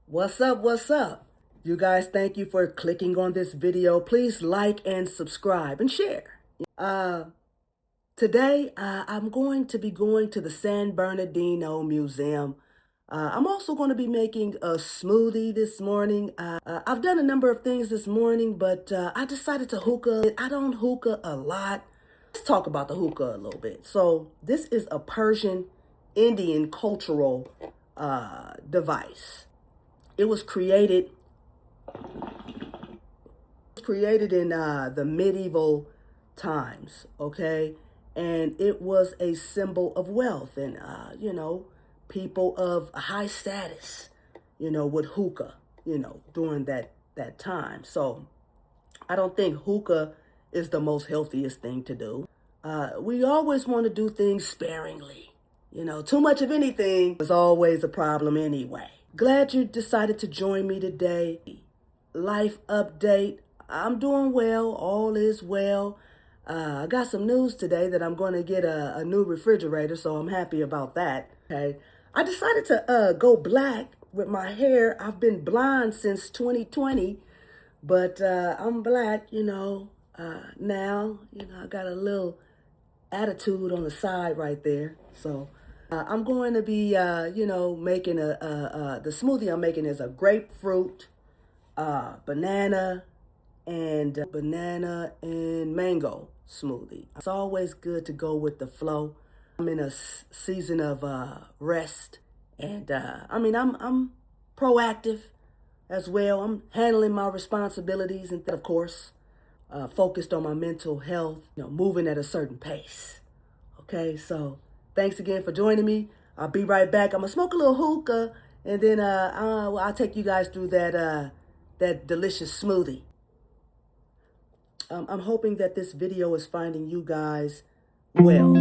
What's up? What's up? You guys, thank you for clicking on this video. Please like and subscribe and share. Today, I'm going to be going to the San Bernardino Museum. I'm also going to be making a smoothie this morning. I've done a number of things this morning, but I decided to hookah. I don't hookah a lot. Let's talk about the hookah a little bit. So this is a Persian Indian cultural device. It was created in the medieval times, okay? And it was a symbol of wealth and, people of high status, would hookah, during that time. So I don't think hookah is the most healthiest thing to do. We always want to do things sparingly. Too much of anything is always a problem anyway. Glad you decided to join me today. Life update. I'm doing well. All is well. I got some news today that I'm going to get a new refrigerator, so I'm happy about that. Okay. I decided to go black with my hair. I've been blonde since 2020, but I'm black, now. I got a little attitude on the side right there. So I'm going to be, making the smoothie I'm making is a grapefruit, banana and mango smoothie. It's always good to go with the flow. I'm in a season of rest, and I'm proactive as well. I'm handling my responsibilities, and of course, focused on my mental health. Moving at a certain pace. Okay, so thanks again for joining me. I'll be right back. I'm gonna smoke a little hookah, and then I'll take you guys through that delicious smoothie. I'm hoping that this video is finding you guys well.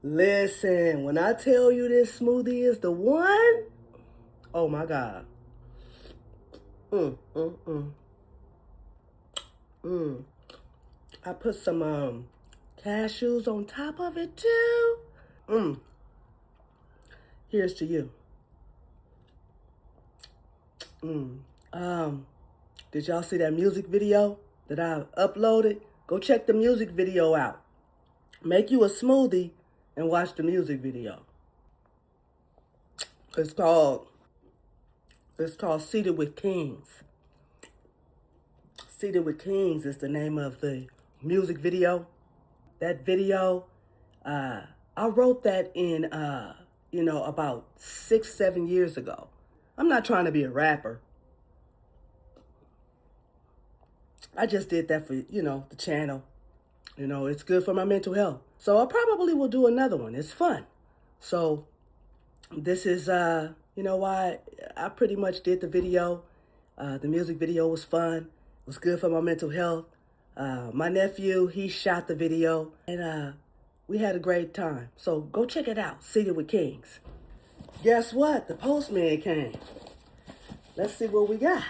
Listen, when I tell you this smoothie is the one, oh my God. I put some cashews on top of it too. Here's to you. Did y'all see that music video that I uploaded? Go check the music video out. Make you a smoothie and watch the music video. It's called Seated with Kings. Seated with Kings is the name of the music video. That video, I wrote that in, about 6-7 years ago. I'm not trying to be a rapper. I just did that for, the channel. It's good for my mental health. So I probably will do another one. It's fun. So this is, why I pretty much did the video. The music video was fun. It was good for my mental health. My nephew, he shot the video, and we had a great time. So go check it out, Seated with Kings. Guess what? The postman came. Let's see what we got.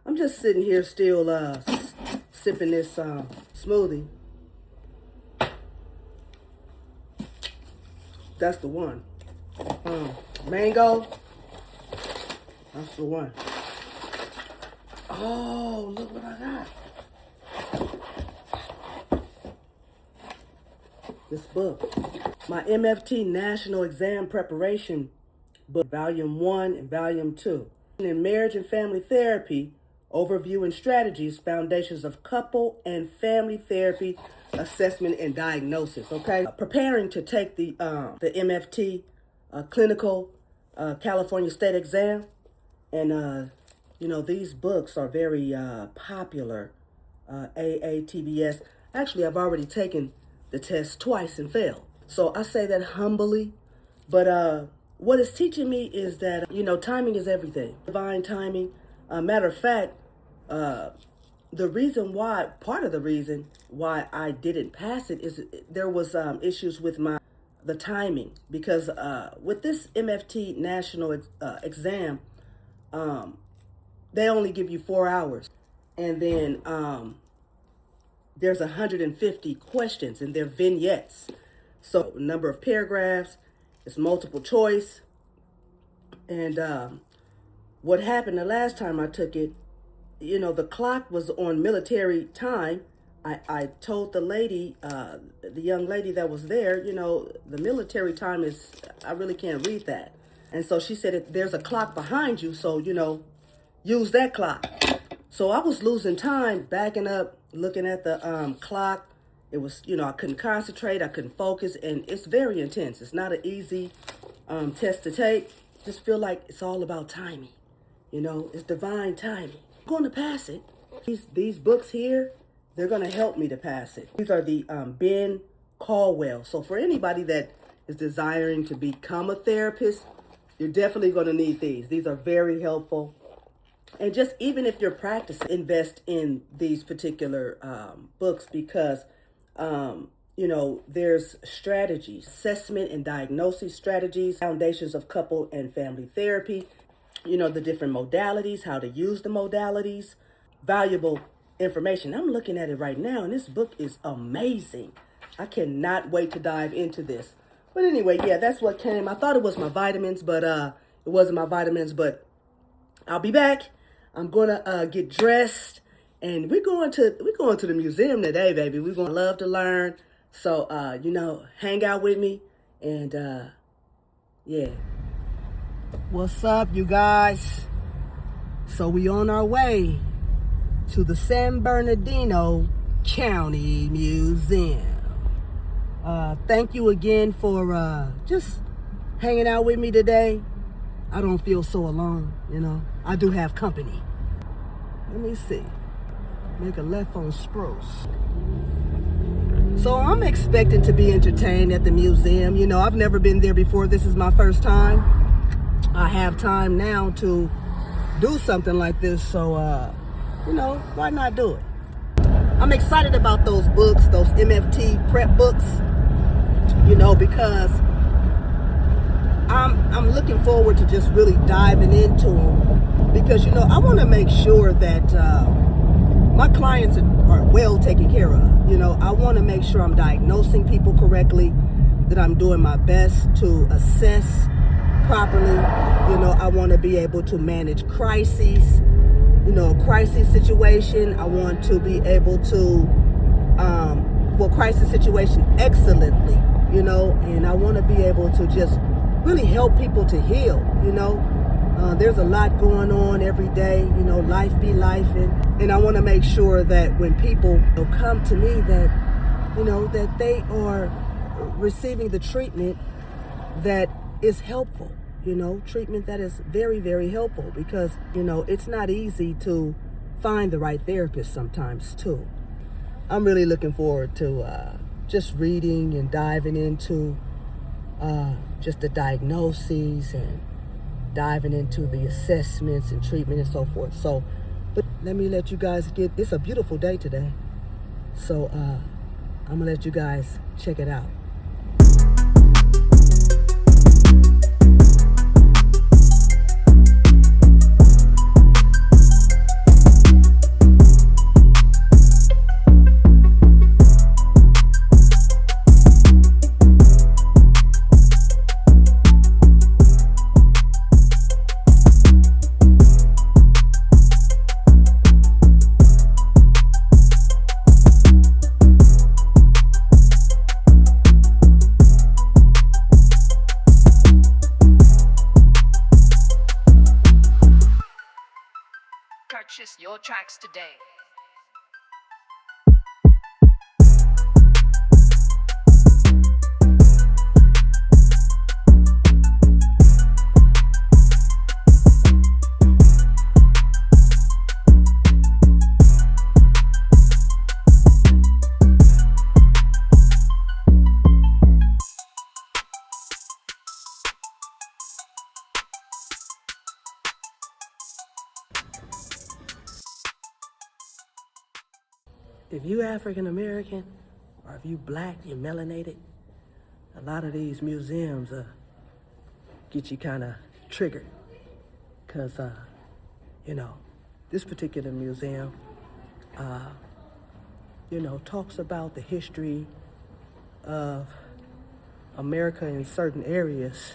I'm just sitting here still sipping this smoothie. That's the one. Mango. That's the one. Oh, look what I got. This book. My MFT National Exam Preparation book, Volume 1 and Volume 2. In marriage and family therapy, overview and strategies, foundations of couple and family therapy, assessment and diagnosis. Okay, preparing to take the MFT clinical California state exam, and these books are very popular. AATBS. Actually, I've already taken the test twice and failed. So I say that humbly, but what it's teaching me is that, timing is everything. Divine timing. Matter of fact, part of the reason why I didn't pass it is there was issues with the timing, because with this MFT national exam, they only give you 4 hours, and then there's 150 questions, and they're vignettes. So number of paragraphs, it's multiple choice. And what happened the last time I took it, the clock was on military time. I told the lady, the young lady that was there, the military time is, I really can't read that. And so she said, there's a clock behind you, so, use that clock. So I was losing time, backing up, looking at the clock. It was, I couldn't concentrate, I couldn't focus, and it's very intense. It's not an easy test to take. Just feel like it's all about timing. It's divine timing. I'm going to pass it. These books here, they're going to help me to pass it. These are the Ben Caldwell. So for anybody that is desiring to become a therapist, you're definitely going to need these. These are very helpful. And just even if you're practicing, invest in these particular books, because, there's strategies, assessment and diagnosis strategies, foundations of couple and family therapy, the different modalities, how to use the modalities, valuable information. I'm looking at it right now, and this book is amazing. I cannot wait to dive into this. But anyway, yeah, that's what came. I thought it was my vitamins, but it wasn't my vitamins. But I'll be back. I'm gonna get dressed, and we're going to the museum today, baby. We're gonna love to learn. So hang out with me, and yeah. What's up, you guys? So we on our way to the San Bernardino County Museum. Thank you again for just hanging out with me today. I don't feel so alone, I do have company. Let me see. Make a left on Spruce. So I'm expecting to be entertained at the museum. I've never been there before. This is my first time. I have time now to do something like this. So, why not do it? I'm excited about those books, those MFT prep books, because I'm looking forward to just really diving into them, because, I want to make sure that my clients are well taken care of. I want to make sure I'm diagnosing people correctly, that I'm doing my best to assess properly. I want to be able to manage crises, crisis situation. I want to be able to, crisis situation excellently, and I want to be able to just really help people to heal. There's a lot going on every day, life be life, and I want to make sure that when people come to me that, that they are receiving the treatment that is helpful, treatment that is very, very helpful, because, it's not easy to find the right therapist sometimes too. I'm really looking forward to just reading and diving into just the diagnoses and diving into the assessments and treatment and so forth. So, but let me let you guys it's a beautiful day today. So I'm gonna let you guys check it out. Purchase your tracks today. If you African American, or if you black, you're melanated, a lot of these museums get you kind of triggered. Because, this particular museum, talks about the history of America in certain areas.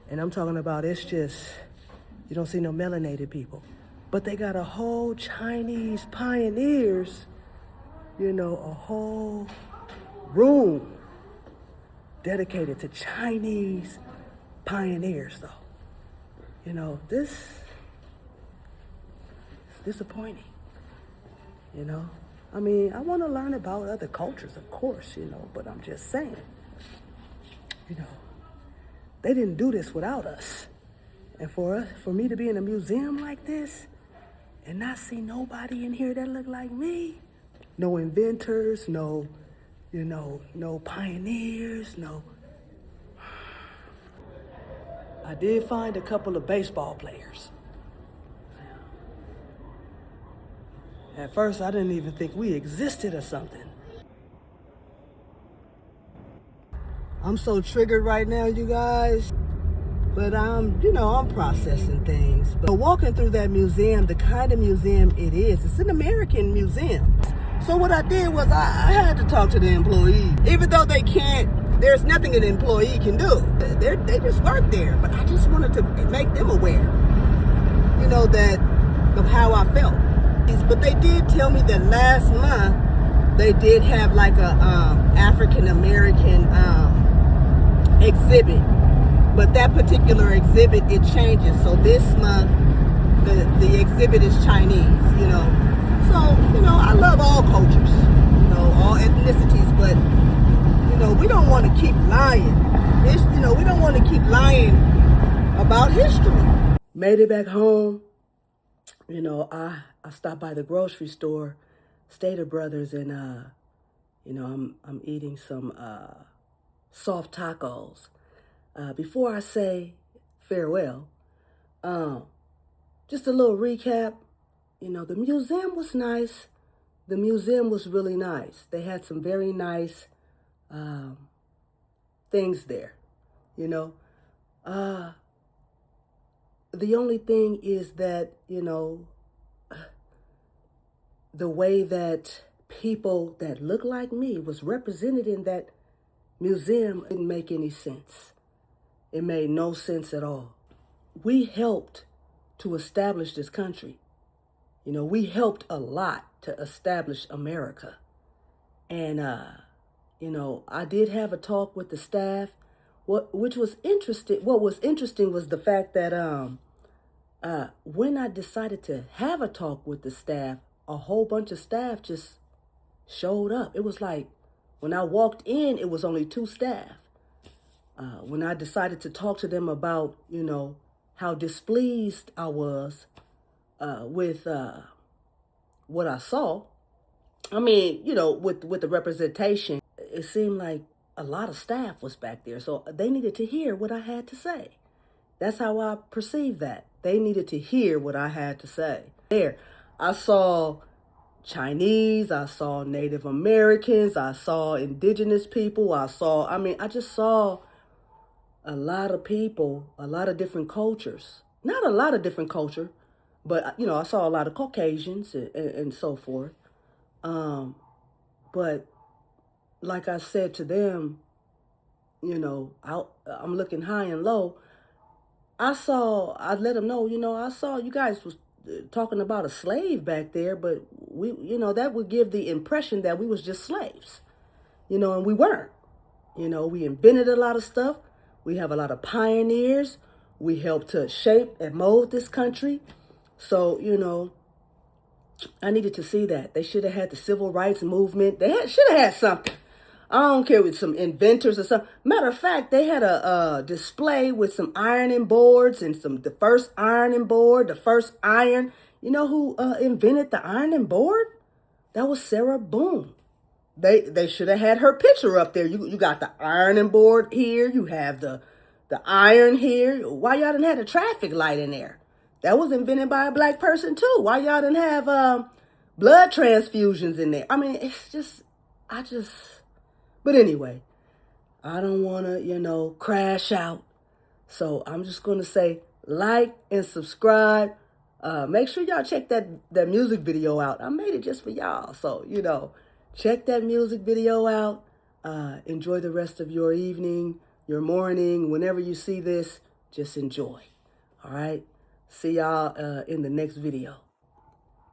And I'm talking about it's just, you don't see no melanated people. But they got a whole Chinese pioneers, a whole room dedicated to Chinese pioneers, though. This is disappointing, I mean, I want to learn about other cultures, of course, but I'm just saying, they didn't do this without us. And for me to be in a museum like this and not see nobody in here that look like me, no inventors, no pioneers, no. I did find a couple of baseball players. At first, I didn't even think we existed or something. I'm so triggered right now, you guys. But I'm processing things. But walking through that museum, the kind of museum it is, it's an American museum. So what I did was I had to talk to the employee. Even though they can't, there's nothing an employee can do. They just work there. But I just wanted to make them aware, that of how I felt. But they did tell me that last month they did have like a African American exhibit. But that particular exhibit, it changes. So this month, the exhibit is Chinese, So, I love all cultures, all ethnicities, but, we don't want to keep lying. We don't want to keep lying about history. Made it back home. I stopped by the grocery store, Stater Brothers, and, I'm eating some soft tacos. Before I say farewell, just a little recap. The museum was nice. The museum was really nice. They had some very nice things there, The only thing is that, the way that people that look like me was represented in that museum didn't make any sense. It made no sense at all. We helped to establish this country. We helped a lot to establish America. And, I did have a talk with the staff. What was interesting was the fact that when I decided to have a talk with the staff, a whole bunch of staff just showed up. It was like when I walked in, it was only 2 staff. When I decided to talk to them about, how displeased I was with what I saw, I mean, with the representation, it seemed like a lot of staff was back there. So they needed to hear what I had to say. That's how I perceived that. They needed to hear what I had to say. There, I saw Chinese, I saw Native Americans, I saw indigenous people, I just saw a lot of people, a lot of different cultures. Not a lot of different culture, but, I saw a lot of Caucasians and so forth. But like I said to them, I'm looking high and low. I let them know, I saw you guys was talking about a slave back there, but we, that would give the impression that we was just slaves, and we weren't. We invented a lot of stuff. We have a lot of pioneers. We helped to shape and mold this country. So, I needed to see that. They should have had the civil rights movement. Should have had something. I don't care with some inventors or something. Matter of fact, they had a display with some ironing boards and the first ironing board, the first iron. You know who invented the ironing board? That was Sarah Boone. They should have had her picture up there. You got the ironing board here. You have the iron here. Why y'all didn't have a traffic light in there? That was invented by a black person too. Why y'all didn't have blood transfusions in there? I mean, but anyway, I don't want to, crash out. So I'm just going to say like and subscribe. Make sure y'all check that music video out. I made it just for y'all. So, check that music video out. Enjoy the rest of your evening, your morning. Whenever you see this, just enjoy. All right. See y'all in the next video.